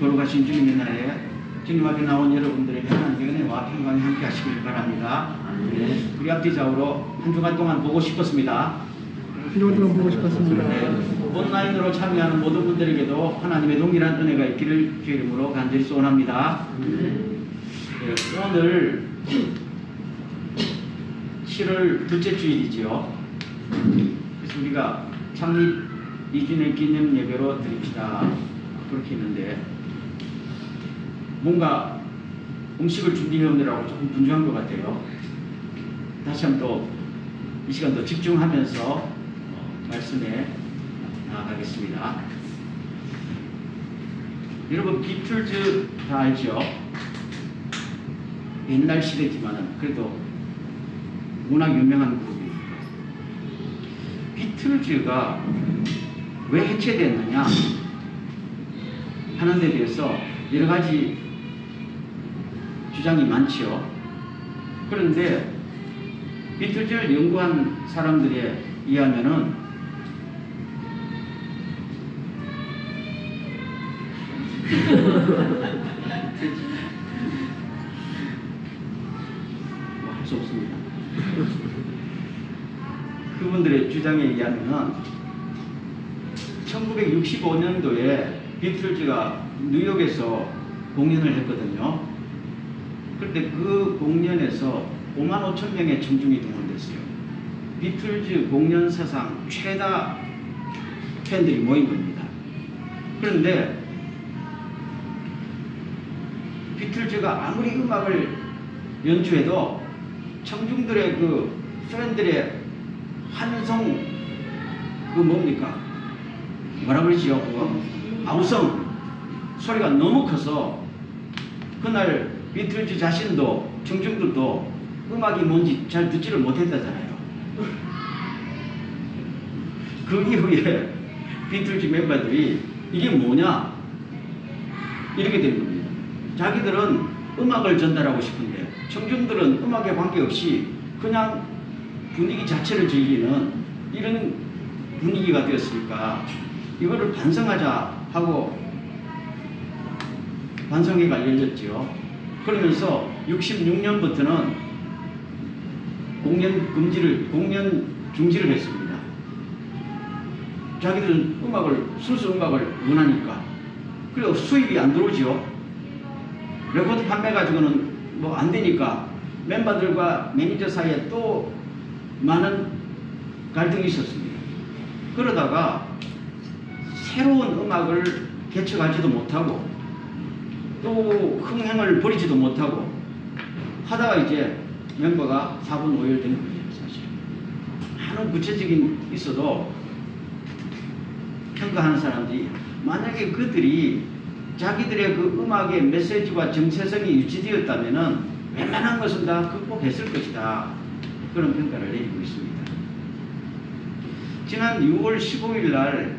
거룩하신 주님의 날에 주님 앞에 나온 여러분들에게 하나님의 은혜와 평강이 함께 하시길 바랍니다. 네, 우리 앞뒤 좌우로 한 주간 동안 보고 싶었습니다. 한 주간 동안 보고 싶었습니다. 네, 온라인으로 참여하는 모든 분들에게도 하나님의 동일한 은혜가 있기를 주 이름으로 간절히 소원합니다. 네, 오늘 7월 둘째 주일이지요. 그래서 우리가 창립 2주년 기념 예배로 드립시다. 그렇게 했는데 뭔가 음식을 준비해오느라고 조금 분주한 것 같아요. 다시 한번 또 이 시간 더 집중하면서 말씀에 나아가겠습니다. 여러분 비틀즈 다 알죠? 옛날 시대지만은 그래도 워낙 유명한 그룹입니다. 비틀즈가 왜 해체됐느냐 하는 데 대해서 여러 가지 주장이 많지요. 그런데 비틀즈를 연구한 사람들에 의하면은 뭐 할 수 없습니다. 그분들의 주장에 의하면은 1965년도에 비틀즈가 뉴욕에서 공연을 했거든요. 그런데 그 공연에서 55,000명의 청중이 동원됐어요. 비틀즈 공연 사상 최다 팬들이 모인 겁니다. 그런데 비틀즈가 아무리 음악을 연주해도 청중들의 그 팬들의 환성 그 뭡니까? 뭐라 그러지요? 그거 아우성 소리가 너무 커서 그날 비틀즈 자신도 청중들도 음악이 뭔지 잘 듣지를 못했다잖아요. 그 이후에 비틀즈 멤버들이 이게 뭐냐 이렇게 된 겁니다. 자기들은 음악을 전달하고 싶은데 청중들은 음악에 관계없이 그냥 분위기 자체를 즐기는 이런 분위기가 되었으니까 이거를 반성하자 하고 반성회가 열렸지요. 그러면서 66년부터는 공연 중지를 했습니다. 자기들은 순수 음악을 원하니까. 그리고 수입이 안 들어오지요. 레코드 판매 가지고는 뭐 안 되니까 멤버들과 매니저 사이에 또 많은 갈등이 있었습니다. 그러다가 새로운 음악을 개척하지도 못하고 또 흥행을 벌이지도 못하고 하다가 이제 멤버가 4분 5일 된 거예요. 사실 많은 구체적인 있어도 평가하는 사람들이 만약에 그들이 자기들의 그 음악의 메시지와 정체성이 유지되었다면은 웬만한 것은 다 극복했을 것이다. 그런 평가를 내리고 있습니다. 지난 6월 15일 날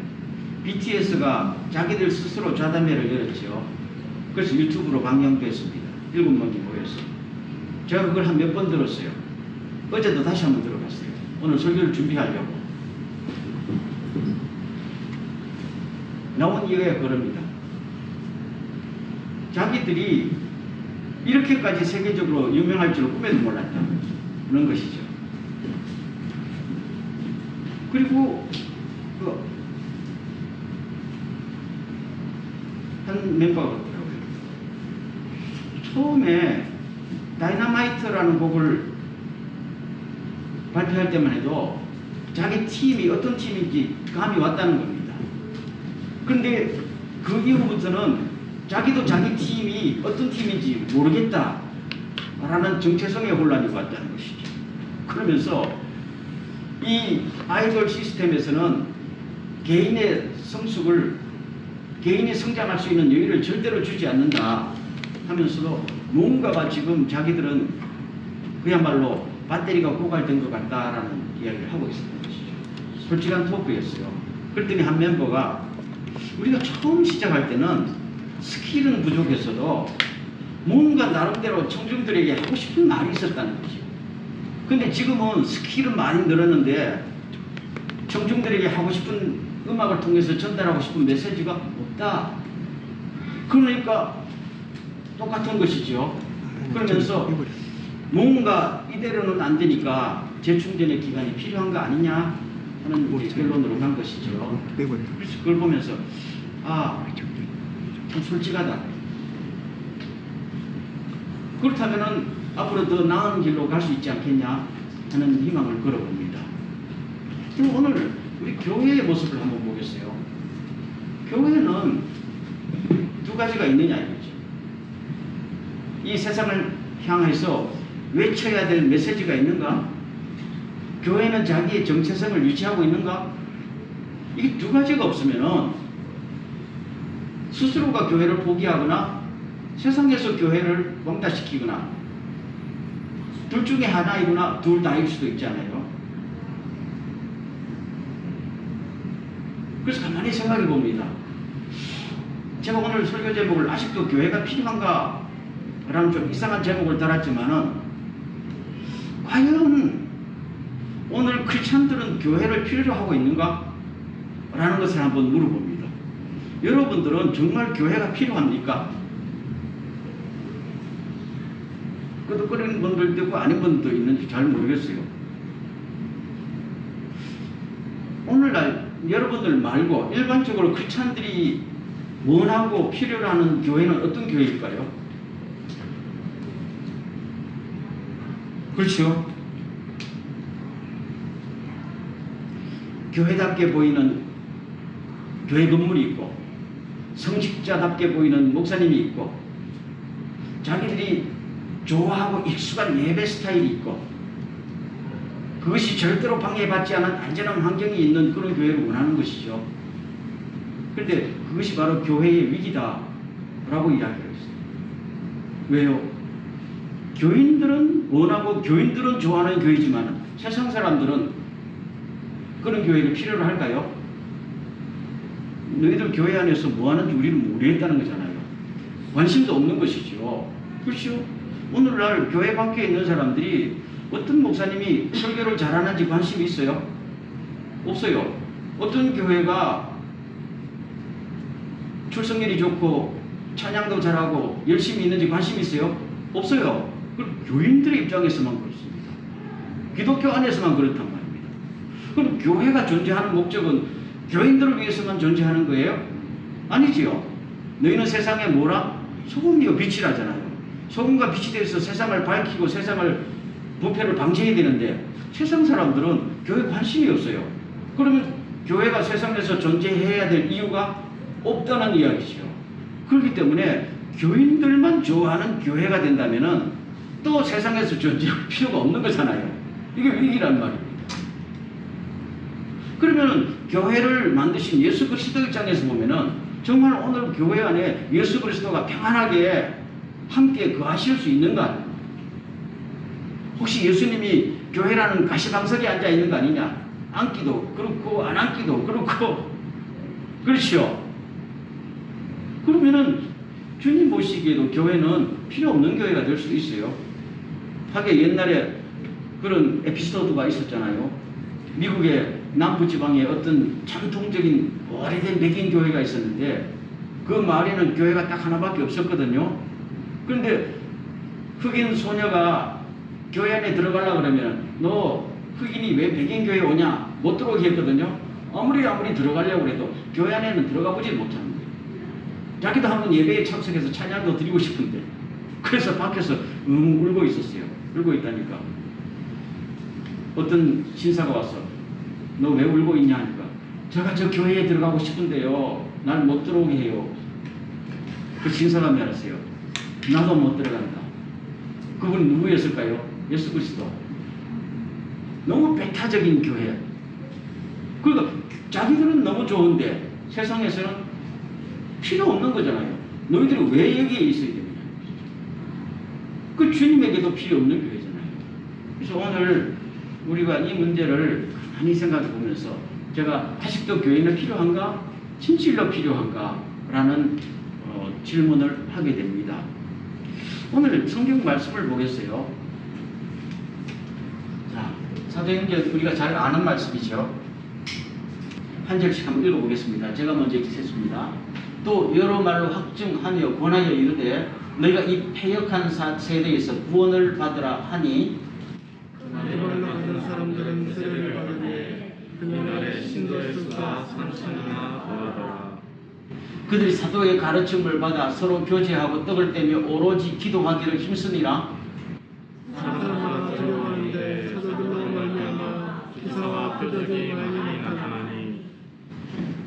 BTS가 자기들 스스로 좌담회를 열었죠. 그래서 유튜브로 방영됐습니다. 7명이 모였어요. 제가 그걸 한 몇 번 들었어요. 어제도 다시 한번 들어봤어요. 오늘 설교를 준비하려고. 나온 이유가 그럽니다. 자기들이 이렇게까지 세계적으로 유명할 줄 꿈에도 몰랐다. 그런 것이죠. 그리고 한 멤버가 그러더라고요. 처음에 다이너마이트라는 곡을 발표할 때만 해도 자기 팀이 어떤 팀인지 감이 왔다는 겁니다. 그런데 그 이후부터는 자기도 자기 팀이 어떤 팀인지 모르겠다 라는 정체성의 혼란이 왔다는 것이죠. 그러면서 이 아이돌 시스템에서는 개인의 성숙을 개인이 성장할 수 있는 여유를 절대로 주지 않는다 하면서도 뭔가가 지금 자기들은 그야말로 배터리가 고갈된 것 같다라는 이야기를 하고 있었던 것이죠. 솔직한 토크였어요. 그랬더니 한 멤버가 우리가 처음 시작할 때는 스킬은 부족했어도 뭔가 나름대로 청중들에게 하고 싶은 말이 있었다는 거죠. 근데 지금은 스킬은 많이 늘었는데 청중들에게 하고 싶은 음악을 통해서 전달하고 싶은 메시지가 없다. 그러니까 똑같은 것이죠. 그러면서 뭔가 이대로는 안 되니까 재충전의 기간이 필요한 거 아니냐 하는 이제 결론으로 간 것이죠. 그래서 그걸 보면서 좀 솔직하다. 그렇다면은 앞으로 더 나은 길로 갈 수 있지 않겠냐 하는 희망을 걸어봅니다. 그럼 오늘 우리 교회의 모습을 한번 보겠어요. 교회는 두 가지가 있느냐 이거죠. 이 세상을 향해서 외쳐야 될 메시지가 있는가? 교회는 자기의 정체성을 유지하고 있는가? 이 두 가지가 없으면은 스스로가 교회를 포기하거나 세상에서 교회를 왕따시키거나 둘 중에 하나이거나 둘 다일 수도 있잖아요. 그래서 가만히 생각해 봅니다. 제가 오늘 설교 제목을 아직도 교회가 필요한가? 라는 좀 이상한 제목을 달았지만은 과연 오늘 크리스찬들은 교회를 필요로 하고 있는가? 라는 것을 한번 물어봅니다. 여러분들은 정말 교회가 필요합니까? 끄덕거리는 분들도 있고 아닌 분들도 있는지 잘 모르겠어요. 오늘날 여러분들 말고 일반적으로 크리스찬들이 원하고 필요로 하는 교회는 어떤 교회일까요? 그렇죠? 교회답게 보이는 교회 건물이 있고 성직자답게 보이는 목사님이 있고 자기들이 좋아하고 익숙한 예배 스타일이 있고 그것이 절대로 방해받지 않은 안전한 환경이 있는 그런 교회를 원하는 것이죠. 그런데 그것이 바로 교회의 위기다라고 이야기를 했어요. 왜요? 교인들은 원하고 교인들은 좋아하는 교회지만 세상 사람들은 그런 교회를 필요로 할까요? 너희들 교회 안에서 뭐 하는지 우리는 모르겠다는 거잖아요. 관심도 없는 것이죠. 그렇죠? 오늘날 교회 밖에 있는 사람들이 어떤 목사님이 설교를 잘하는지 관심이 있어요? 없어요. 어떤 교회가 출석률이 좋고 찬양도 잘하고 열심히 있는지 관심이 있어요? 없어요. 그럼 교인들의 입장에서만 그렇습니다. 기독교 안에서만 그렇단 말입니다. 그럼 교회가 존재하는 목적은 교인들을 위해서만 존재하는 거예요? 아니지요. 너희는 세상에 뭐라? 소금이요 빛이라잖아요. 소금과 빛이 되어서 세상을 밝히고 세상을 부패를 방지해야 되는데 세상 사람들은 교회에 관심이 없어요. 그러면 교회가 세상에서 존재해야 될 이유가 없다는 이야기죠. 그렇기 때문에 교인들만 좋아하는 교회가 된다면은 또 세상에서 존재할 필요가 없는 거잖아요. 이게 위기란 말입니다. 그러면은 교회를 만드신 예수 그리스도 입장에서 보면은 정말 오늘 교회 안에 예수 그리스도가 평안하게 함께 거하실 수 있는가? 혹시 예수님이 교회라는 가시방석에 앉아 있는 거 아니냐? 앉기도 그렇고 안 앉기도 그렇고 그렇죠? 그러면은 주님 보시기에도 교회는 필요 없는 교회가 될 수도 있어요. 하게 옛날에 그런 에피소드가 있었잖아요. 미국의 남부지방에 어떤 전통적인 오래된 백인 교회가 있었는데 그 마을에는 교회가 딱 하나밖에 없었거든요. 그런데 흑인 소녀가 교회 안에 들어가려고 그러면 너 흑인이 왜 백인 교회에 오냐? 못 들어오게 했거든요. 아무리 들어가려고 해도 교회 안에는 들어가 보지 못하는 거예요. 자기도 한번 예배에 참석해서 찬양도 드리고 싶은데 그래서 밖에서 울고 있었어요. 울고 있다니까. 어떤 신사가 와서 너 왜 울고 있냐 하니까 제가 저 교회에 들어가고 싶은데요. 날 못 들어오게 해요. 그 신사가 말했어요. 나도 못 들어간다. 그분 누구였을까요? 예수 그리스도. 너무 배타적인 교회. 그러니까 자기들은 너무 좋은데 세상에서는 필요 없는 거잖아요. 너희들은 왜 여기에 있어야 되느냐. 그 주님에게도 필요 없는 교회잖아요. 그래서 오늘 우리가 이 문제를 가만히 생각해 보면서 제가 아직도 교회는 필요한가? 진실로 필요한가? 라는 질문을 하게 됩니다. 오늘 성경 말씀을 보겠어요. 자, 사도행전 우리가 잘 아는 말씀이죠. 한 절씩 한번 읽어보겠습니다. 제가 먼저 읽겠습니다. 또 여러 말로 확증하며 권하여 이르되 너희가 이 패역한 세대에서 구원을 받으라 하니 그말로 가는 사람들은 세례를 받으되 그날에 신도수가 3,000이나 더하더라. 그들이 사도의 가르침을 받아 서로 교제하고 떡을 떼며 오로지 기도하기를 힘쓰니라. 사람마다 두려워하는데 사도들로 말미암아 기사와 표적이 많이 나타나니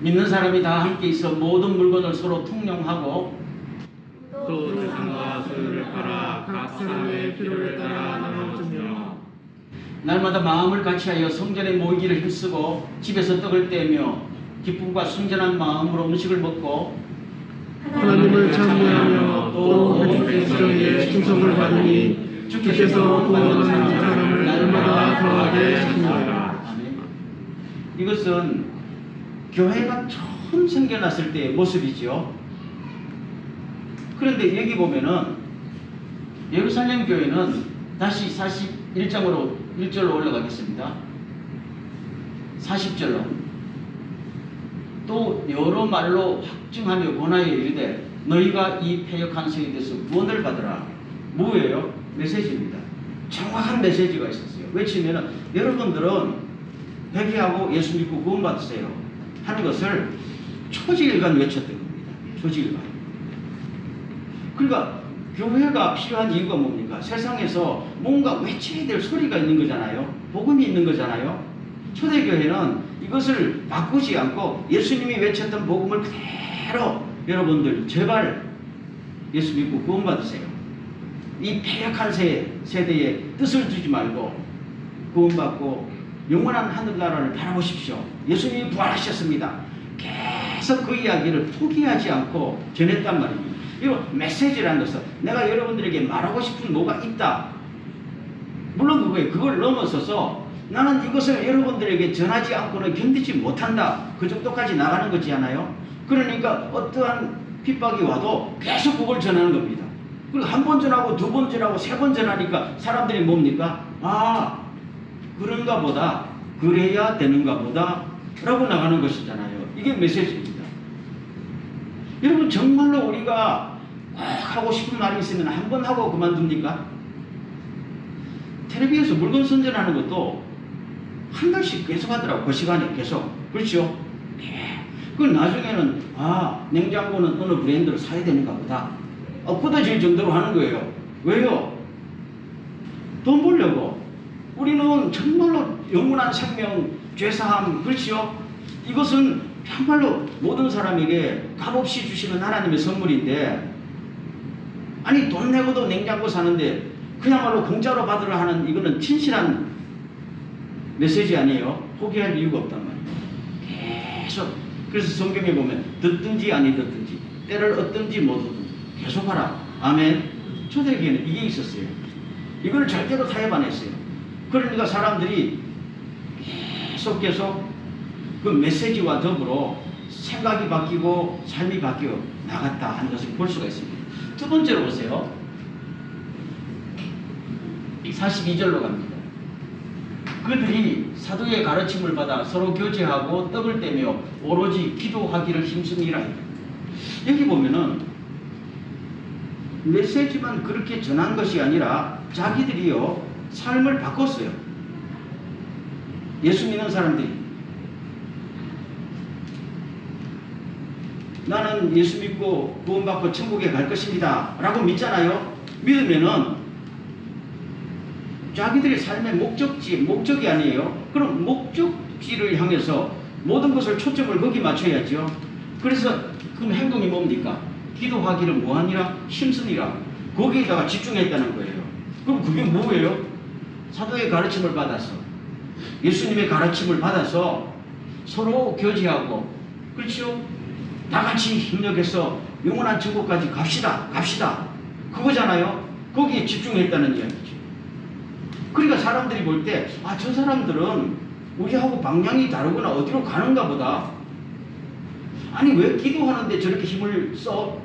믿는 사람이 다 함께 있어 모든 물건을 서로 통용하고 또 재산과 소유를 팔아 각 사람의 필요에 따라 나눠주며 날마다 마음을 같이하여 성전에 모이기를 힘쓰고 집에서 떡을 떼며 기쁨과 순전한 마음으로 음식을 먹고 하나님을 찬미하며 또 하나님의 지정에 충성을 받으니 주께서 구원하는 사람을 날마다 더하게 하시니라. 아멘. 이것은 교회가 처음 생겨났을 때의 모습이죠. 그런데 여기 보면은 예루살렘 교회는 다시 41장으로 1절로 올라가겠습니다. 40절로 또 여러 말로 확증하며 권하여 이르되 너희가 이 패역한 세대에서 구원을 받으라. 뭐예요? 메시지입니다. 정확한 메시지가 있었어요. 외치면은 여러분들은 회개하고 예수 믿고 구원 받으세요 하는 것을 초지일간 외쳤던 겁니다. 초지일간. 그러니까 교회가 필요한 이유가 뭡니까? 세상에서 뭔가 외쳐야 될 소리가 있는 거잖아요. 복음이 있는 거잖아요. 초대교회는 이것을 바꾸지 않고 예수님이 외쳤던 복음을 그대로 여러분들 제발 예수 믿고 구원 받으세요. 이 패역한 세대에 뜻을 두지 말고 구원 받고 영원한 하늘나라를 바라보십시오. 예수님이 부활하셨습니다. 계속 그 이야기를 포기하지 않고 전했단 말입니다. 이거 메시지라는 것은 내가 여러분들에게 말하고 싶은 뭐가 있다. 물론 그걸 넘어서서 나는 이것을 여러분들에게 전하지 않고는 견디지 못한다. 그 정도까지 나가는 거지 않아요? 그러니까 어떠한 핍박이 와도 계속 그걸 전하는 겁니다. 그리고 한 번 전하고 두 번 전하고 세 번 전하니까 사람들이 뭡니까? 아, 그런가 보다. 그래야 되는가 보다. 라고 나가는 것이잖아요. 이게 메시지입니다. 여러분 정말로 우리가 꼭 하고 싶은 말이 있으면 한 번 하고 그만둡니까? 텔레비에서 물건 선전하는 것도 한 달씩 계속 하더라고. 그 시간에 계속. 그렇죠? 예. 그 나중에는 냉장고는 어느 브랜드를 사야 되는가 보다. 굳어질 정도로 하는 거예요. 왜요? 돈 벌려고. 우리는 정말로 영원한 생명, 죄사함, 그렇지요? 이것은 정말로 모든 사람에게 값없이 주시는 하나님의 선물인데, 아니 돈 내고도 냉장고 사는데 그야말로 공짜로 받으려 하는 이거는 진실한 메시지 아니에요? 포기할 이유가 없단 말이에요. 계속. 그래서 성경에 보면 듣든지 아니 듣든지 때를 얻든지 못 얻든지 계속 하라. 아멘. 초대교회는 이게 있었어요. 이걸 절대로 타협 안 했어요. 그러니까 사람들이 계속 그 메시지와 더불어 생각이 바뀌고 삶이 바뀌어 나갔다 하는 것을 볼 수가 있습니다. 두 번째로 보세요. 42절로 갑니다. 그들이 사도의 가르침을 받아 서로 교제하고 떡을 떼며 오로지 기도하기를 힘쓰니라. 여기 보면은 메시지만 그렇게 전한 것이 아니라 자기들이요 삶을 바꿨어요. 예수 믿는 사람들이 나는 예수 믿고 구원받고 천국에 갈 것입니다 라고 믿잖아요. 믿으면은 자기들의 삶의 목적이 아니에요. 그럼 목적지를 향해서 모든 것을 초점을 거기 맞춰야죠. 그래서 그럼 행동이 뭡니까? 기도하기를 뭐하니라? 힘쓰니라. 거기에다가 집중했다는 거예요. 그럼 그게 뭐예요? 사도의 가르침을 받아서 예수님의 가르침을 받아서 서로 교제하고, 그렇죠? 다 같이 협력해서 영원한 천국까지 갑시다. 그거잖아요. 거기에 집중했다는 이야기죠. 그러니까 사람들이 볼 때 저 사람들은 우리하고 방향이 다르구나, 어디로 가는가 보다. 아니 왜 기도하는데 저렇게 힘을 써?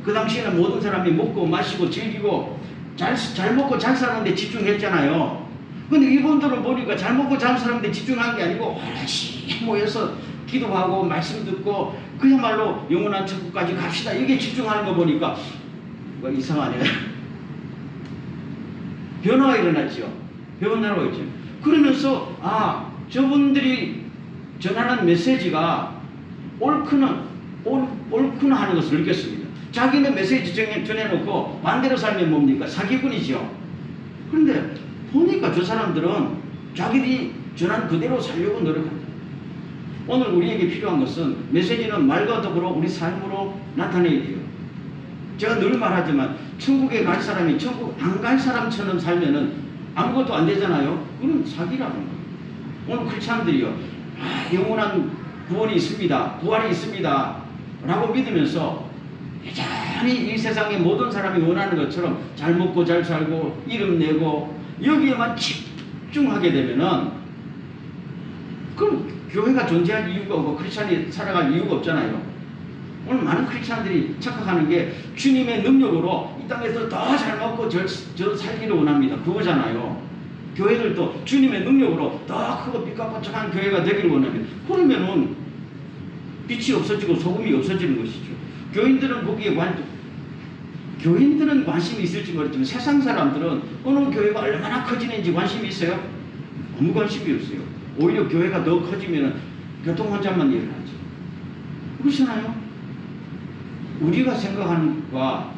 그 당시에는 모든 사람이 먹고 마시고 즐기고 잘 먹고 잘 사는데 집중했잖아요. 근데 이분들은 보니까 잘 먹고 잘 사는데 집중한 게 아니고 오롯이 모여서 기도하고 말씀 듣고 그야말로 영원한 천국까지 갑시다. 이게 집중하는 거 보니까 뭐 이상하네. 변화가 일어났죠. 변화가 있죠. 그러면서 저분들이 전하는 메시지가 옳구나 하는 것을 느꼈습니다. 자기는 메시지 전해놓고 반대로 살면 뭡니까? 사기꾼이죠. 그런데 보니까 저 사람들은 자기들이 전한 그대로 살려고 노력한다. 오늘 우리에게 필요한 것은 메시지는 말과 더불어 우리 삶으로 나타내야 돼요. 제가 늘 말하지만 천국에 갈 사람이 천국 안 갈 사람처럼 살면은 아무것도 안 되잖아요. 그건 사기라는 거예요. 오늘 크리스찬들이요, 영원한 구원이 있습니다, 부활이 있습니다 라고 믿으면서 여전히 이 세상의 모든 사람이 원하는 것처럼 잘 먹고 잘 살고 이름 내고 여기에만 집중하게 되면은 그럼 교회가 존재할 이유가 없고 크리스찬이 살아갈 이유가 없잖아요. 오늘 많은 크리스찬들이 착각하는 게 주님의 능력으로 이 땅에서 더 잘 먹고 저 살기를 원합니다. 그거잖아요. 교회들도 주님의 능력으로 더 크고 삐까뻔쩍한 교회가 되기를 원합니다. 그러면은 빛이 없어지고 소금이 없어지는 것이죠. 교인들은 관심이 있을지 모르지만 세상 사람들은 어느 교회가 얼마나 커지는지 관심이 있어요? 아무 관심이 없어요. 오히려 교회가 더 커지면 교통혼잡만 일어나죠. 그렇잖아요. 우리가 생각하는 것과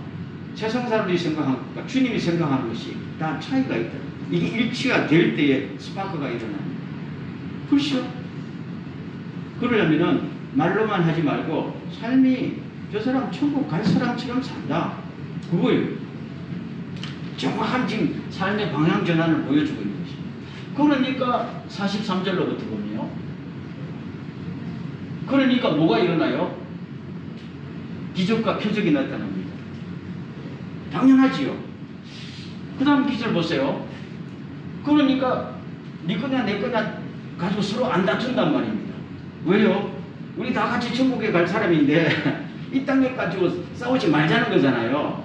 세상 사람들이 생각하는 것과 주님이 생각하는 것이 다 차이가 있다. 이게 일치가 될 때에 스파크가 일어납니다. 그렇죠? 그러려면은 말로만 하지 말고 삶이 저 사람 천국 갈 사람처럼 산다. 그거예요. 정확한 지금 삶의 방향 전환을 보여주고 있는 것입니다. 그러니까 43절로부터 보면요. 그러니까 뭐가 일어나요? 기적과 표적이 나타납니다. 당연하지요. 그 다음 기절 보세요. 그러니까 네 거냐 내 거냐 가지고 서로 안 다툰단 말입니다. 왜요? 우리 다 같이 천국에 갈 사람인데 이 땅에 가지고 싸우지 말자는 거잖아요.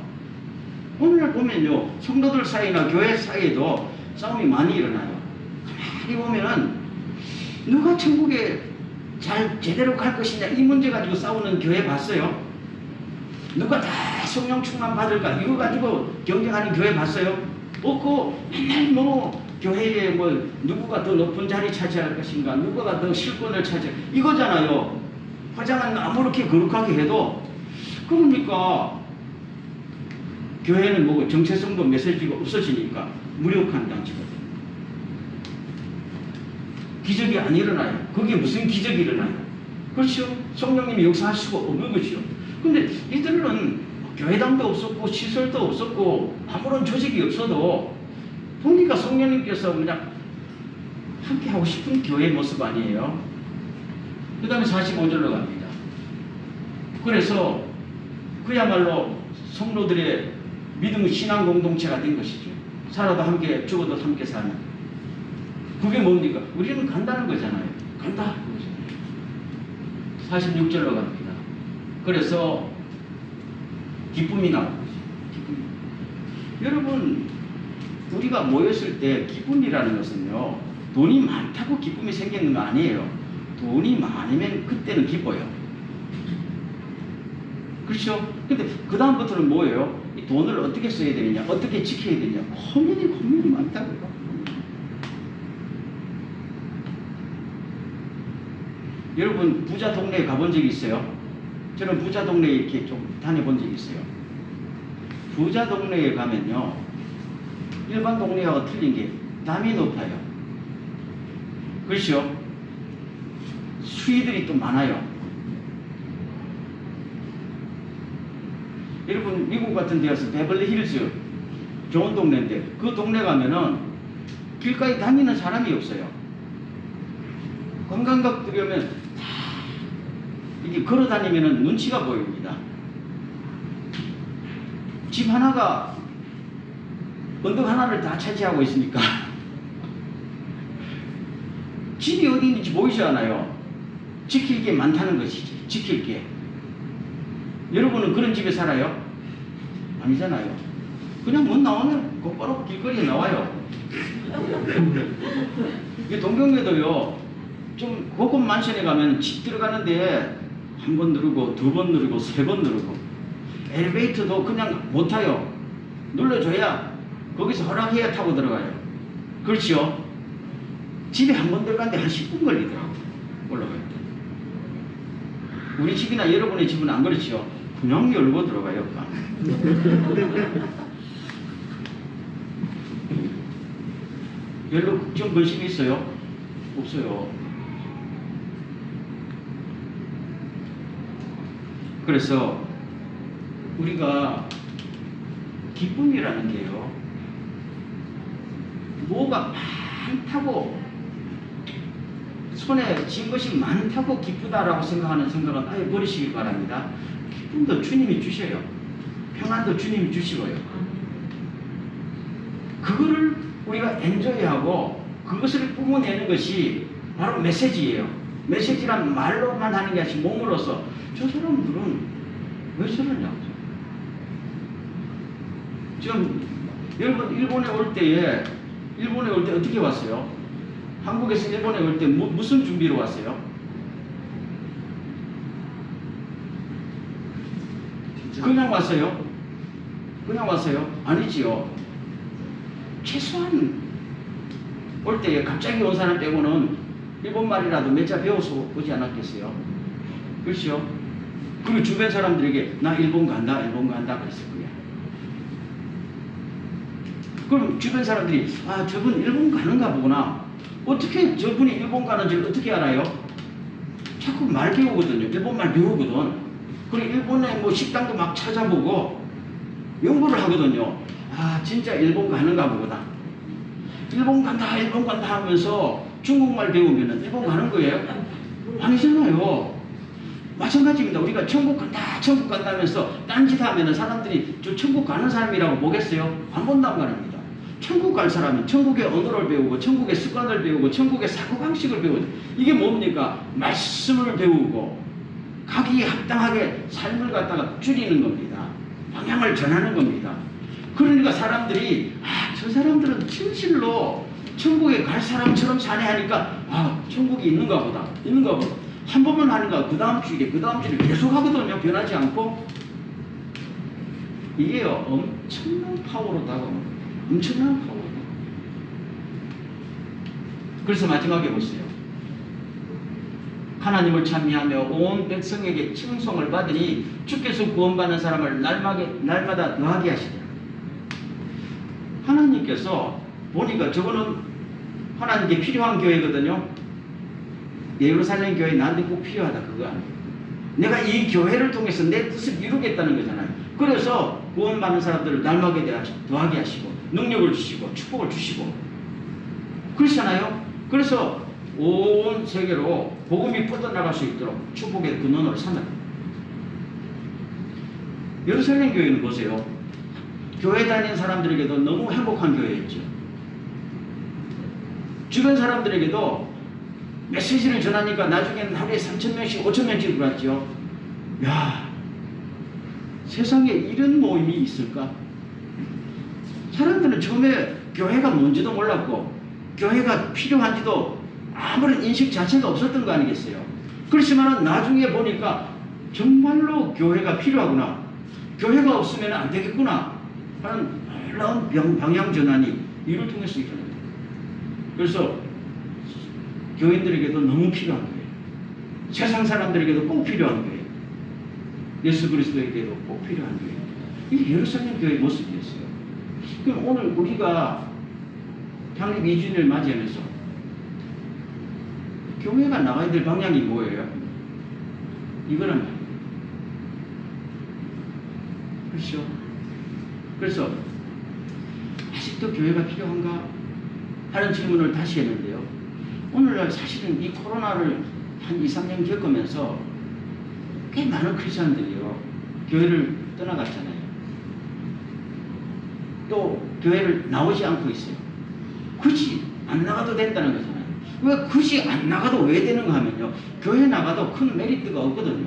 오늘날 보면요, 성도들 사이나 교회 사이에도 싸움이 많이 일어나요. 가만히 보면은 누가 천국에 잘 제대로 갈 것이냐 이 문제 가지고 싸우는 교회 봤어요? 누가 다 성령 충만 받을까 이거 가지고 경쟁하는 교회 봤어요? 없고 맨날 뭐 교회에 뭐 누구가 더 높은 자리 차지할 것인가, 누구가 더 실권을 차지할 이거잖아요. 화장은 아무렇게 거룩하게 해도. 그러니까 교회는 뭐 정체성도 메시지가 없어지니까 무력한 단체거든요. 기적이 안 일어나요. 그게 무슨 기적이 일어나요? 그렇죠? 성령님이 역사할 수가 없는 것이죠. 근데 이들은 교회당도 없었고 시설도 없었고 아무런 조직이 없어도 보니까 성령님께서 그냥 함께 하고 싶은 교회의 모습 아니에요. 그 다음에 45절로 갑니다. 그래서 그야말로 성도들의 믿음 신앙 공동체가 된 것이죠. 살아도 함께 죽어도 함께 사는. 그게 뭡니까? 우리는 간다는 거잖아요. 간다. 46절로 갑니다. 그래서 기쁨이 나오는 거죠. 기쁨. 여러분, 우리가 모였을 때 기쁨이라는 것은요, 돈이 많다고 기쁨이 생기는 거 아니에요. 돈이 많으면 그때는 기뻐요. 그렇죠? 근데 그 다음부터는 뭐예요? 이 돈을 어떻게 써야 되느냐, 어떻게 지켜야 되느냐, 고민이 많다고요. 여러분 부자 동네에 가본 적이 있어요? 저는 부자 동네에 이렇게 좀 다녀본 적이 있어요. 부자 동네에 가면요, 일반 동네하고 틀린 게 담이 높아요. 그렇죠? 수위들이 또 많아요. 여러분 미국 같은 데 가서 베벌리 힐즈 좋은 동네인데 그 동네 가면은 길가에 다니는 사람이 없어요. 관광객 들여오면 다 이게 걸어 다니면은 눈치가 보입니다. 집 하나가 언덕 하나를 다 차지하고 있으니까 집이 어디 있는지 보이지 않아요. 지킬 게 많다는 것이지. 지킬 게. 여러분은 그런 집에 살아요? 아니잖아요. 그냥 문 나오면 곧바로 길거리에 나와요. 이 동경에도요, 좀 고급 만션에 가면 집 들어가는데 한 번 누르고 두 번 누르고 세 번 누르고 엘리베이터도 그냥 못 타요. 눌러줘야 거기서 허락해야 타고 들어가요. 그렇죠? 집에 한 번 들어갔는데 한 10분 걸리더라고요. 올라가요. 우리 집이나 여러분의 집은 안 그렇죠? 그냥 열고 들어가요. 별로 걱정 관심이 있어요? 없어요. 그래서 우리가 기쁨이라는 게요, 뭐가 많다고 손에 쥔 것이 많다고 기쁘다라고 생각하는 생각은 아예 버리시기 바랍니다. 기쁨도 주님이 주셔요. 평안도 주님이 주시고요. 그거를 우리가 엔조이하고 그것을 뿜어내는 것이 바로 메시지예요. 메시지란 말로만 하는 게 아니라 몸으로서 저 사람들은 왜 저러냐고. 지금 여러분 일본에 올 때 어떻게 왔어요? 한국에서 일본에 올 때 무슨 준비로 왔어요? 그냥 왔어요? 그냥 왔어요? 아니지요. 최소한 올 때 갑자기 온 사람 빼고는 일본말이라도 몇 자 배워서 오지 않았겠어요? 그렇죠? 그리고 주변 사람들에게 나 일본 간다 그랬을 거야. 그럼 주변 사람들이 아 저분 일본 가는가 보구나. 어떻게 저분이 일본 가는지를 어떻게 알아요? 자꾸 말 배우거든요. 일본말 배우거든. 그리고 일본에 뭐 식당도 막 찾아보고 연구를 하거든요. 아 진짜 일본 가는가 보구나. 일본 간다 하면서 중국말 배우면 일본 가는 거예요? 아니잖아요. 마찬가지입니다. 우리가 천국 간다 하면서 딴짓 하면 사람들이 저 천국 가는 사람이라고 보겠어요? 안 본단 말입니다. 천국 갈 사람은 천국의 언어를 배우고 천국의 습관을 배우고 천국의 사고방식을 배우고 이게 뭡니까? 말씀을 배우고 가기에 합당하게 삶을 갖다가 줄이는 겁니다. 방향을 전하는 겁니다. 그러니까 사람들이 아, 저 사람들은 진실로 천국에 갈 사람처럼 사네 하니까 아, 천국이 있는가 보다. 한 번만 하는가 그 다음 주에 계속 하거든요. 변하지 않고. 이게요 엄청난 파워로 다가옵니다. 엄청난 파워. 그래서 마지막에 보세요. 하나님을 찬미하며 온 백성에게 칭송을 받으니 주께서 구원받는 사람을 날마다 더하게 하시더라. 하나님께서 보니까 저거는 하나님께 필요한 교회거든요. 예루살렘 교회 나한테 꼭 필요하다 그거 아니에요. 내가 이 교회를 통해서 내 뜻을 이루겠다는 거잖아요. 그래서 구원받는 사람들을 날마다 더하게 하시고 능력을 주시고 축복을 주시고 그렇잖아요. 그래서 온 세계로 복음이 뻗어나갈 수 있도록 축복의 근원으로 삼아. 예루살렘 교회는 보세요. 교회 다니는 사람들에게도 너무 행복한 교회였죠. 주변 사람들에게도 메시지를 전하니까 나중에는 하루에 3,000명씩 5,000명씩 들어왔죠. 야, 세상에 이런 모임이 있을까? 사람들은 처음에 교회가 뭔지도 몰랐고 교회가 필요한지도 아무런 인식 자체가 없었던 거 아니겠어요? 그렇지만 나중에 보니까 정말로 교회가 필요하구나. 교회가 없으면 안 되겠구나 하는 놀라운 방향 전환이 이를 통해서 일어납니다. 그래서 교인들에게도 너무 필요한 거예요. 세상 사람들에게도 꼭 필요한 거예요. 예수 그리스도에게도 꼭 필요한 거예요. 이게 예루살렘 교회의 모습이었어요. 그럼 오늘 우리가 창립 2주년을 맞이하면서 교회가 나가야 될 방향이 뭐예요? 이거란 말이에요. 그렇죠? 그래서 아직도 교회가 필요한가 하는 질문을 다시 했는데요. 오늘날 사실은 이 코로나를 한 2, 3년 겪으면서 꽤 많은 크리스천들이요 교회를 떠나갔잖아요. 또 교회를 나오지 않고 있어요. 굳이 안 나가도 된다는 거잖아요. 왜 굳이 안 나가도 왜 되는가 하면요, 교회 나가도 큰 메리트가 없거든요.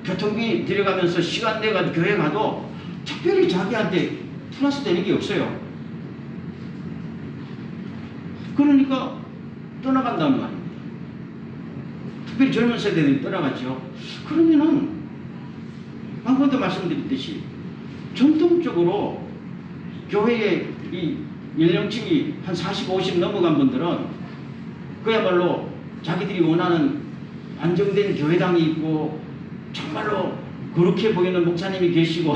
교통비 들여가면서 시간 내가지고 교회 가도 특별히 자기한테 플러스 되는 게 없어요. 그러니까 떠나간다는 말입니다. 특별히 젊은 세대들이 떠나가죠. 그러면은 방금도 말씀드렸듯이 전통적으로 교회의 이 연령층이 한 40, 50 넘어간 분들은 그야말로 자기들이 원하는 안정된 교회당이 있고 정말로 그렇게 보이는 목사님이 계시고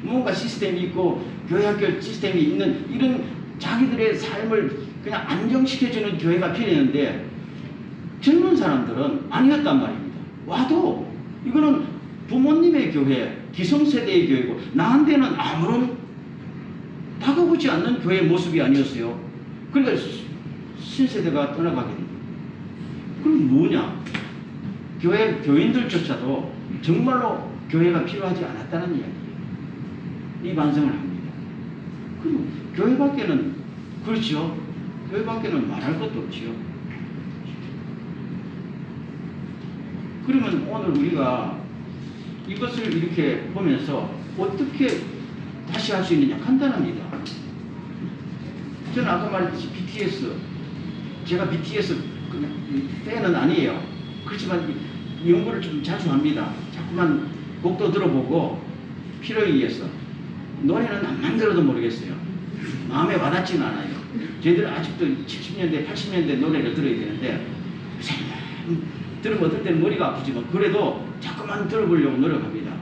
뭔가 시스템이 있고 교회 학교 시스템이 있는 이런 자기들의 삶을 그냥 안정시켜주는 교회가 필요했는데 젊은 사람들은 아니었단 말입니다. 와도 이거는 부모님의 교회, 기성세대의 교회고 나한테는 아무런 다가오지 않는 교회의 모습이 아니었어요. 그러니까 신세대가 떠나가게 됩니다. 그럼 뭐냐? 교인들조차도 정말로 교회가 필요하지 않았다는 이야기예요. 이 반성을 합니다. 그리고 교회 밖에는 그렇죠. 교회 밖에는 말할 것도 없지요. 그러면 오늘 우리가 이것을 이렇게 보면서 어떻게 다시 할 수 있느냐? 간단합니다. 저는 아까 말했듯이 BTS, 제가 BTS 그냥 팬은 아니에요. 그렇지만 연구를 좀 자주 합니다. 자꾸만 곡도 들어보고 필요에 의해서 노래는 안 들어도 모르겠어요. 마음에 와닿지는 않아요. 저희들은 아직도 70년대, 80년대 노래를 들어야 되는데 들으면 어떨 때는 머리가 아프지만 그래도 자꾸만 들어보려고 노력합니다.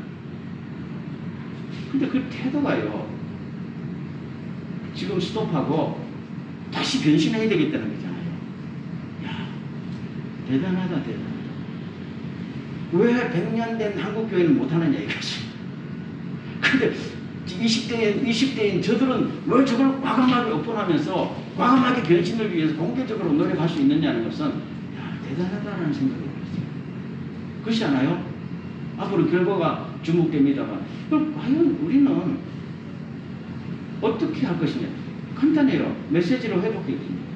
근데 그 태도가요, 지금 스톱하고 다시 변신해야 되겠다는 거잖아요. 야, 대단하다, 대단하다. 왜 100년 된 한국교회는 못하느냐 이거지. 근데 20대인 저들은 왜 저걸 과감하게 오픈하면서 과감하게 변신을 위해서 공개적으로 노력할 수 있느냐는 것은 야, 대단하다는 생각이 들었어요. 그렇지 않아요? 앞으로 결과가 주목됩니다만 그럼 과연 우리는 어떻게 할 것이냐? 간단해요. 메시지로 회복해야 됩니다.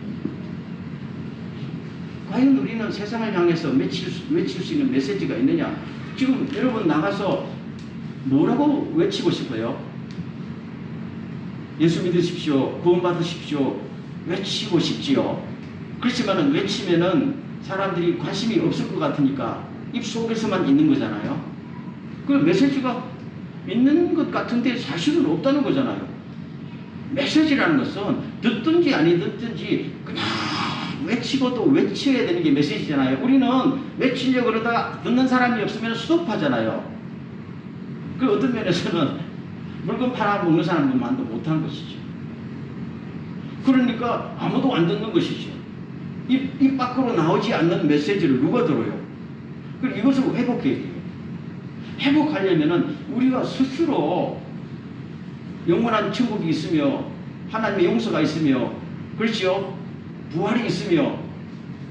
과연 우리는 세상을 향해서 외칠 수 있는 메시지가 있느냐? 지금 여러분 나가서 뭐라고 외치고 싶어요? 예수 믿으십시오. 구원 받으십시오. 외치고 싶지요. 그렇지만은 외치면은 사람들이 관심이 없을 것 같으니까 입 속에서만 있는 거잖아요. 그 메시지가 있는 것 같은데 사실은 없다는 거잖아요. 메시지라는 것은 듣든지 아니 듣든지 그냥 외치고 또 외쳐야 되는 게 메시지잖아요. 우리는 외치려고 그러다가 듣는 사람이 없으면 스톱하잖아요. 그 어떤 면에서는 물건 팔아먹는 사람들만도 못한 것이죠. 그러니까 아무도 안 듣는 것이죠. 입 밖으로 나오지 않는 메시지를 누가 들어요? 그리고 이것을 회복해야 돼요. 회복하려면은 우리가 스스로 영원한 천국이 있으며 하나님의 용서가 있으며 그렇지요? 부활이 있으며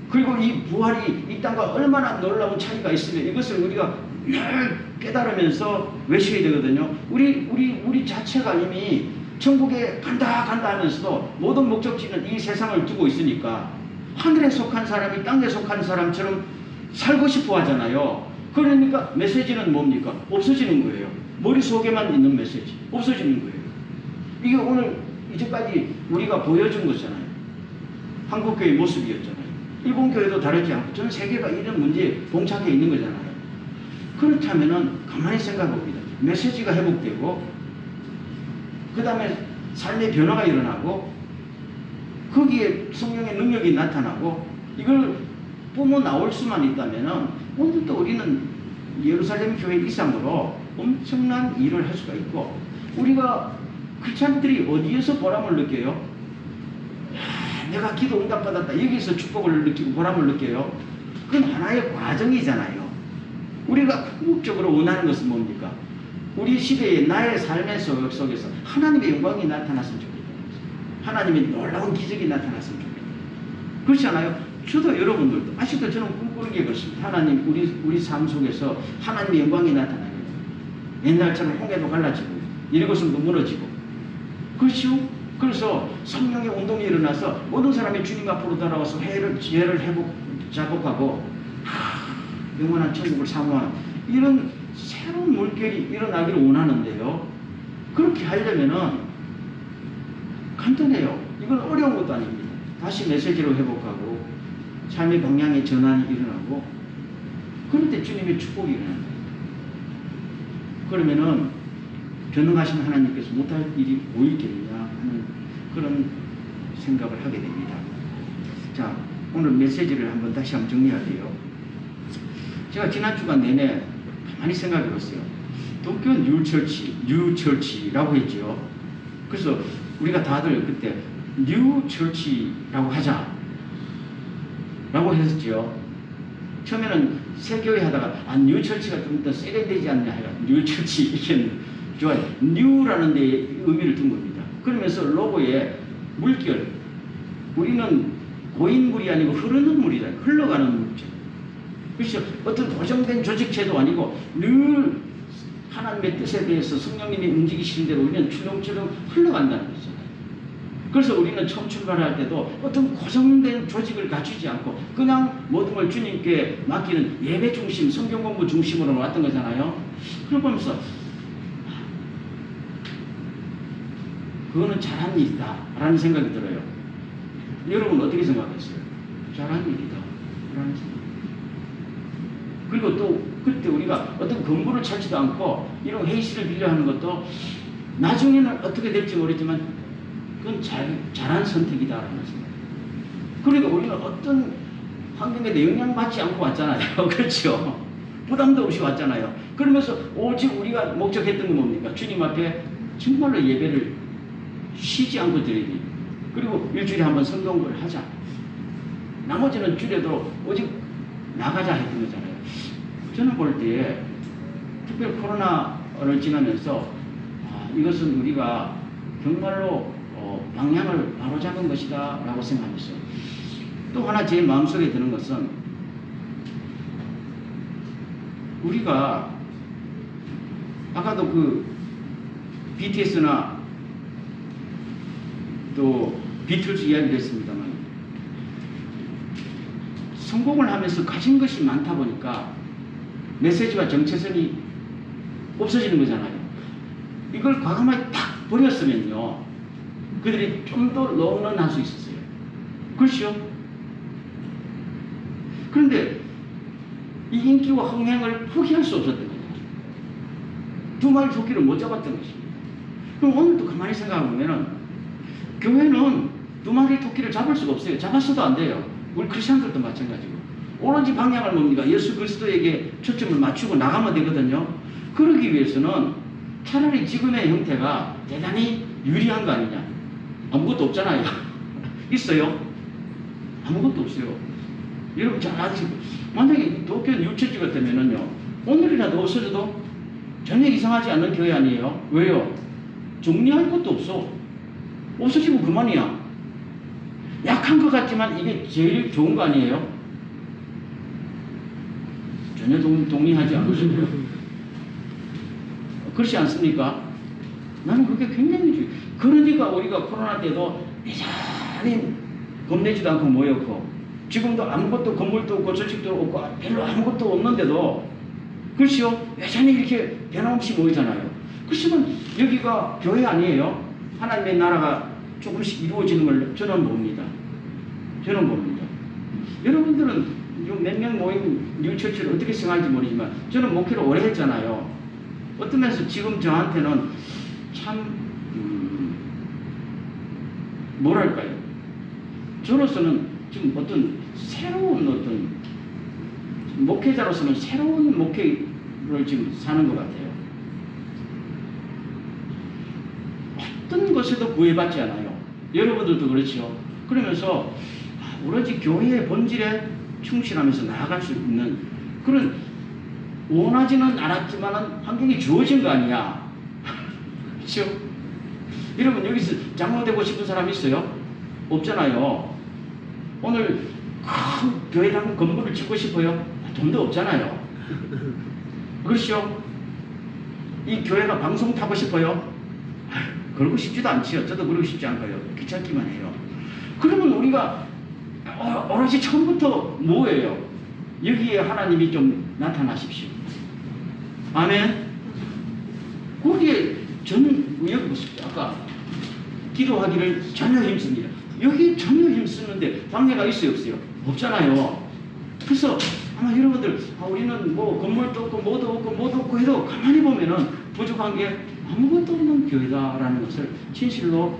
그리고 이 부활이 이 땅과 얼마나 놀라운 차이가 있으며 이것을 우리가 늘 깨달으면서 외쳐야 되거든요. 우리 자체가 이미 천국에 간다 하면서도 모든 목적지는 이 세상을 두고 있으니까 하늘에 속한 사람이 땅에 속한 사람처럼 살고 싶어 하잖아요. 그러니까 메시지는 뭡니까? 없어지는 거예요. 머릿속에만 있는 메시지 없어지는 거예요. 이게 오늘 이제까지 우리가 보여준 거잖아요. 한국교회의 모습이었잖아요. 일본교회도 다르지 않고 전 세계가 이런 문제에 봉착해 있는 거잖아요. 그렇다면은 가만히 생각해 봅니다. 메시지가 회복되고 그 다음에 삶의 변화가 일어나고 거기에 성령의 능력이 나타나고 이걸 뿜어 나올 수만 있다면은 오늘도 우리는 예루살렘 교회 이상으로 엄청난 일을 할 수가 있고 우리가 크리스찬들이 어디에서 보람을 느껴요? 내가 기도 응답받았다. 여기서 축복을 느끼고 보람을 느껴요. 그건 하나의 과정이잖아요. 우리가 궁극적으로 원하는 것은 뭡니까? 우리 시대의 나의 삶의 속에서 하나님의 영광이 나타났으면 좋겠다. 하나님의 놀라운 기적이 나타났으면 좋겠다. 그렇지 않아요? 저도 여러분들도 아직도 저는 꿈꾸는 게 그렇습니다. 하나님 우리 삶 속에서 하나님의 영광이 나타나요. 옛날처럼 홍해도 갈라지고 이리고성도 무너지고 그렇죠? 그래서 성령의 운동이 일어나서 모든 사람이 주님 앞으로 돌아와서 죄를 자복하고 영원한 천국을 사모하는 이런 새로운 물결이 일어나기를 원하는데요. 그렇게 하려면은 간단해요. 이건 어려운 것도 아닙니다. 다시 메시지로 회복하고 삶의 방향의 전환이 일어나고 그럴 때 주님의 축복이 일어난다. 그러면은 전능하신 하나님께서 못할 일이 뭐 있겠느냐 하는 그런 생각을 하게 됩니다. 자, 오늘 메시지를 다시 한번 정리해야 돼요. 제가 지난 주간 내내 많이 생각해 봤어요. 도쿄 뉴처치라고 했죠. 그래서 우리가 다들 그때 뉴처치라고 하자 라고 했었죠. 처음에는 새 교회 하다가 뉴처치가 좀 더 세련되지 않냐 해가 뉴처치 이렇게 좋아요. 뉴라는 데 의미를 둔 겁니다. 그러면서 로고에 물결, 우리는 고인물이 아니고 흐르는 물이다. 흘러가는 물질. 그렇죠. 어떤 고정된 조직체도 아니고 늘 하나님의 뜻에 대해서 성령님이 움직이시는 대로 우리는 출렁출렁 흘러간다는 거죠. 그래서 우리는 처음 출발할 때도 어떤 고정된 조직을 갖추지 않고 그냥 모든 걸 주님께 맡기는 예배 중심, 성경 공부 중심으로 왔던 거잖아요. 그걸 보면서 그거는 잘한 일이다 라는 생각이 들어요. 여러분 어떻게 생각했어요? 잘한 일이다 라는 생각. 그리고 또 그때 우리가 어떤 건물을 찾지도 않고 이런 회의실을 빌려 하는 것도 나중에는 어떻게 될지 모르지만 그건 잘한 선택이다라는 생각. 그리고 우리는 어떤 환경에 영향받지 않고 왔잖아요. 그렇죠? 부담도 없이 왔잖아요. 그러면서 오직 우리가 목적했던 건 뭡니까? 주님 앞에 정말로 예배를 쉬지 않고 드려야 됩니다. 그리고 일주일에 한 번 성경 공부를 하자. 나머지는 줄여도 오직 나가자 했던 거잖아요. 저는 볼 때 특별히 코로나를 지나면서 이것은 우리가 정말로 방향을 바로잡은 것이다 라고 생각했어요. 또 하나 제 마음속에 드는 것은 우리가 아까도 그 BTS나 또 비틀즈 이야기를 했습니다만 성공을 하면서 가진 것이 많다 보니까 메시지와 정체성이 없어지는 거잖아요. 이걸 과감하게 딱 버렸으면요 그들이 좀 더 롱런할 수 있었어요. 그렇죠? 그런데 이 인기와 흥행을 포기할 수 없었던 거예요. 두 마리 토끼를 못 잡았던 것입니다. 그럼 오늘도 가만히 생각해보면 교회는 두 마리 토끼를 잡을 수가 없어요. 잡았어도 안 돼요. 우리 크리스천들도 마찬가지고. 오로지 방향을 뭡니까? 예수 그리스도에게 초점을 맞추고 나가면 되거든요. 그러기 위해서는 차라리 지금의 형태가 대단히 유리한 거 아니냐. 아무것도 없잖아요. 있어요? 아무것도 없어요. 여러분 잘 아시고 만약에 도쿄 뉴처치 같으면은요 오늘이라도 없어져도 전혀 이상하지 않는 교회 아니에요? 왜요? 정리할 것도 없어. 없어지고 그만이야. 약한 것 같지만 이게 제일 좋은 거 아니에요? 전혀 동의하지 않으시고요. 그렇지 않습니까? 나는 그게 굉장히 중요해요. 그러니까 우리가 코로나 때도 여전히 겁내지도 않고 모였고 지금도 아무것도 건물도 없고 조직도 없고 별로 아무것도 없는데도 그렇죠? 여전히 이렇게 변함없이 모이잖아요. 그렇지만 여기가 교회 아니에요? 하나님의 나라가 조금씩 이루어지는 걸 저는 봅니다. 저는 봅니다. 여러분들은 몇 명 모인 뉴처치를 어떻게 생각할지 모르지만 저는 목회를 오래 했잖아요. 어떤 면에서 지금 저한테는 참 뭐랄까요? 저로서는 지금 어떤 새로운 어떤 목회자로서는 새로운 목회를 지금 사는 것 같아요. 어떤 것에도 구애받지 않아요. 여러분들도 그렇죠. 그러면서 오로지 교회의 본질에 충실하면서 나아갈 수 있는 그런 원하지는 않았지만 환경이 주어진 거 아니야. 그렇죠? 여러분 여기서 장로되고 싶은 사람 있어요? 없잖아요. 오늘 큰 교회당 건물을 짓고 싶어요? 돈도 없잖아요. 그렇죠? 이 교회가 방송 타고 싶어요? 그러고 싶지도 않지요. 저도 그러고 싶지 않고요. 귀찮기만 해요. 그러면 우리가 오로지 처음부터 뭐예요? 여기에 하나님이 좀 나타나십시오. 아멘. 거기에 저는 여기 보십시오. 아까 기도하기를 전혀 힘씁니다. 여기 전혀 힘쓰는데 방해가 있어요, 없어요? 없잖아요. 그래서 아마 여러분들 우리는 뭐 건물도 없고 뭐도 없고 해도 가만히 보면은 부족한 게 아무것도 없는 교회다라는 것을 진실로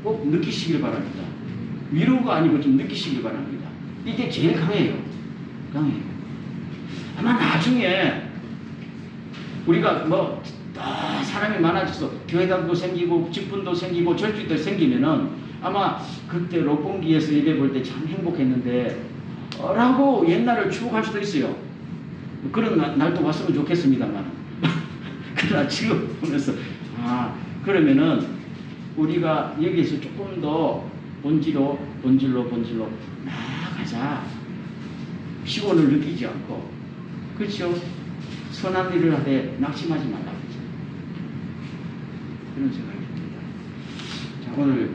꼭 느끼시길 바랍니다. 위로가 아니고 좀 느끼시길 바랍니다. 이게 제일 강해요. 아마 나중에 우리가 뭐 사람이 많아져서 교회당도 생기고 직분도 생기고 절주도 생기면은 아마 그때 롯봉기에서 예배 볼 때 참 행복했는데 라고 옛날을 추억할 수도 있어요. 그런 날도 왔으면 좋겠습니다만 그러나 지금 보면서 그러면은 우리가 여기에서 조금 더 본질로 나아가자. 피곤을 느끼지 않고, 그렇죠? 선한 일을 하되 낙심하지 말라. 그런 생각이 듭니다. 자, 오늘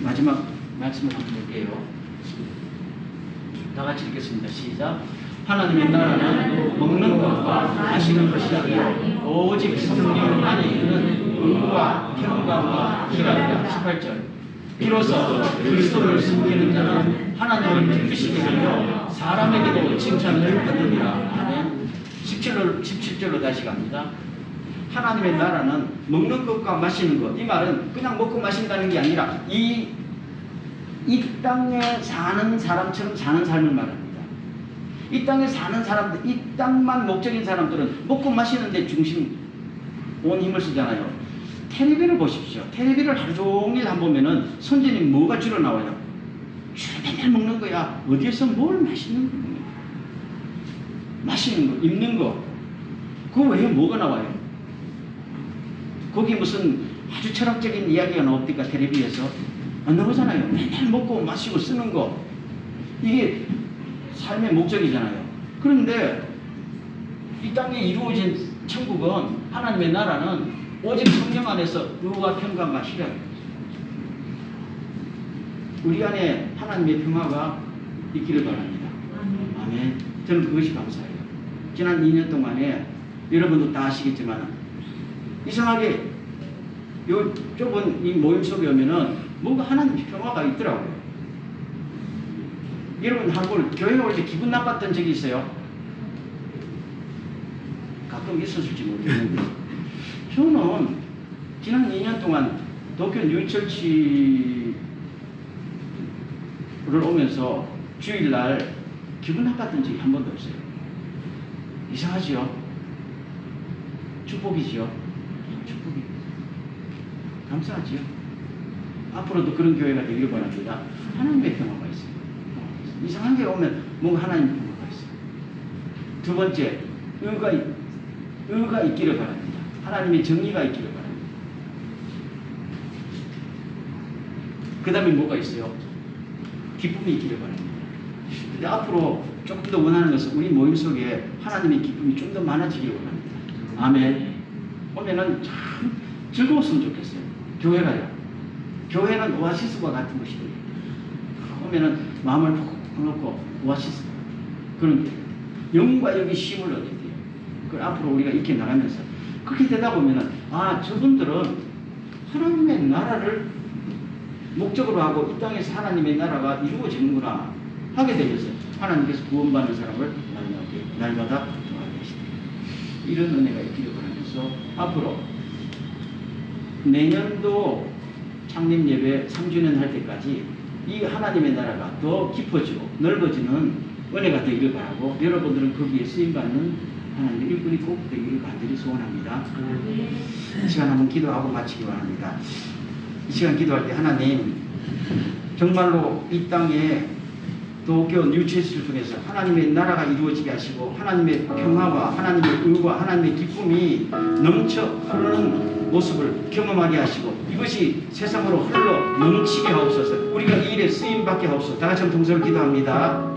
마지막 말씀을 한번 볼게요. 다 같이 읽겠습니다. 시작. 하나님의 나라는 먹는 것과 마시는 것이 아니라 오직 성령 안에 있는 의와 평강과 희락이라. 18절. 비로소 그리스도를 섬기는 자는 하나님을 기쁘시게 하며 사람에게도 칭찬을 받으리라. 아멘. 17절로 다시 갑니다. 하나님의 나라는 먹는 것과 마시는 것. 이 말은 그냥 먹고 마신다는 게 아니라 이 땅에 사는 사람처럼 사는 삶을 말합니다. 이 땅에 사는 사람들, 이 땅만 목적인 사람들은 먹고 마시는 데 중심 온 힘을 쓰잖아요. 텔레비를 보십시오. 텔레비를 하루 종일 안 보면은 선생님 뭐가 주로 나와요? 주로 맨날 먹는 거야. 어디에서 뭘 마시는 거야? 마시는 거, 입는 거. 그 외에 뭐가 나와요? 거기 무슨 아주 철학적인 이야기가 나옵니까? 텔레비에서 안 나오잖아요. 맨날 먹고 마시고 쓰는 거. 이게 삶의 목적이잖아요. 그런데 이 땅에 이루어진 천국은, 하나님의 나라는 오직 성령 안에서 의와 평강과 희락. 우리 안에 하나님의 평화가 있기를 바랍니다. 아멘. 저는 그것이 감사해요. 지난 2년 동안에 여러분도 다 아시겠지만 이상하게 요 좁은 이 모임 속에 오면은 뭔가 하나님의 평화가 있더라고요. 여러분 한번 교회 올 때 기분 나빴던 적이 있어요? 가끔 있었을지 모르겠는데 저는 지난 2년 동안 도쿄 뉴처치를 오면서 주일날 기분 나빴던 적이 한 번도 없어요. 이상하지요? 축복이지요? 축복이. 감사하지요? 앞으로도 그런 교회가 되기를 바랍니다. 하나님의 평화가 있어요. 이상한 게 오면 뭔가 하나님의 평화가 있어요. 두 번째, 의가 있기를 바랍니다. 하나님의 정의가 있기를 바랍니다. 그 다음에 뭐가 있어요? 기쁨이 있기를 바랍니다. 근데 앞으로 조금 더 원하는 것은 우리 모임 속에 하나님의 기쁨이 좀 더 많아지기를 원합니다. 아멘. 오면은 참 즐거웠으면 좋겠어요. 교회가요. 교회는 오아시스와 같은 것이거든요. 오면은 마음을 푹 놓고 오아시스. 그런 게 영과 영의 쉼을 얻어야 돼요. 그 앞으로 우리가 이렇게 나가면서 그렇게 되다 보면은 저분들은 하나님의 나라를 목적으로 하고 이 땅에서 하나님의 나라가 이루어지는구나 하게 되면서 하나님께서 구원받는 사람을 날마다 도와주시다. 이런 은혜가 있기를 바라면서 앞으로 내년도 창립 예배 3주년 할 때까지 이 하나님의 나라가 더 깊어지고 넓어지는 은혜가 되기를 바라고, 여러분들은 거기에 쓰임받는 하나님의 일꾼이 꼭 되기를 간절히 소원합니다. 이 시간 한번 기도하고 마치기 바랍니다. 이 시간 기도할 때 하나님, 정말로 이 땅에 도쿄 뉴체스를 통해서 하나님의 나라가 이루어지게 하시고 하나님의 평화와 하나님의 의와 하나님의 기쁨이 넘쳐 흐르는 모습을 경험하게 하시고 이것이 세상으로 흘러 넘치게 하옵소서. 우리가 이 일에 쓰임받게 하옵소서. 다 같이 한번 동서로 기도합니다.